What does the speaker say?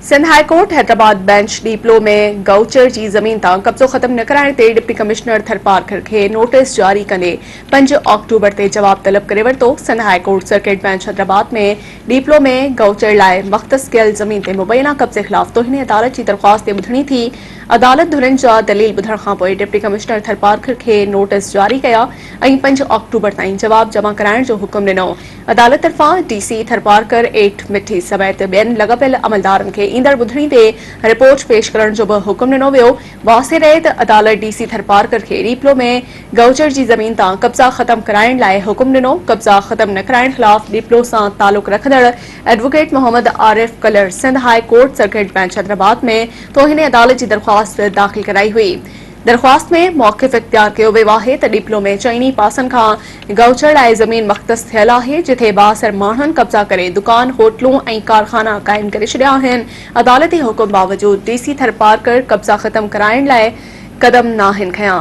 Sindh high court Hyderabad bench Diplo में गौचर जी ज़मीन तां कब्ज़ो ख़त्म न कराइण ते डिप्टी कमिश्नर थरपारकर खे नोटिस जारी कंदे 5 अक्टूबर ते जवाब तलब करे वरितो। Sindh high court circuit bench Hyderabad में डीपलो में गौचर लाइ मख़्तस कयल ज़मीन ते मुबैना कब्ज़े ख़िलाफ़ तोहिने अदालत जी दरख़्वास्त ते ॿुधणी थी। अदालत धुरनि जा दलील ॿुधण खां पोइ डिप्टी कमिश्नर थरपारकर खे नोटिस जारी कया ऐं 5 अक्टूबर ताईं जवाब जमा कराइण जो हुकुम ॾिनो। अदालत तरफ़ां डीसी थरपारकर एठ मिठी समेत ॿियनि लॻापियल अमलदारनि खे ईंदड़ ॿुधणी ते रिपोर्ट पेश करण जो बि हुकुम ॾिनो वियो। वाज़े रहे त अदालत डीसी थरपारकर खे डीपलो में गौचर जी ज़मीन तां कब्ज़ा ख़त्म कराइण लाइ हुकुम ॾिनो। कब्ज़ा ख़त्म न कराइण ख़िलाफ़ डीपलो सां तालुक़ रखंदड़ advocate Mohammad Arif Kalar Sindh high court circuit bench Hyderabad में तोहिने अदालत जी दरख़्वास्त दाख़िल कराई हुई। दरख़्वास्त में मौक़िफ़ इख्तियार कयो वियो आहे त डीपलो में चइनी पासनि खां गौचर लाइ ज़मीन मख़्तस थियल आहे, जिथे बासर माण्हुनि कब्ज़ा करे दुकान, होटलूं ऐं कारखाना क़ाइम करे छॾिया आहिनि। अदालती हुकुम बावजूद डीसी थरपारकर कब्ज़ा ख़त्म कराइण लाइ क़दम नाहिन खंया।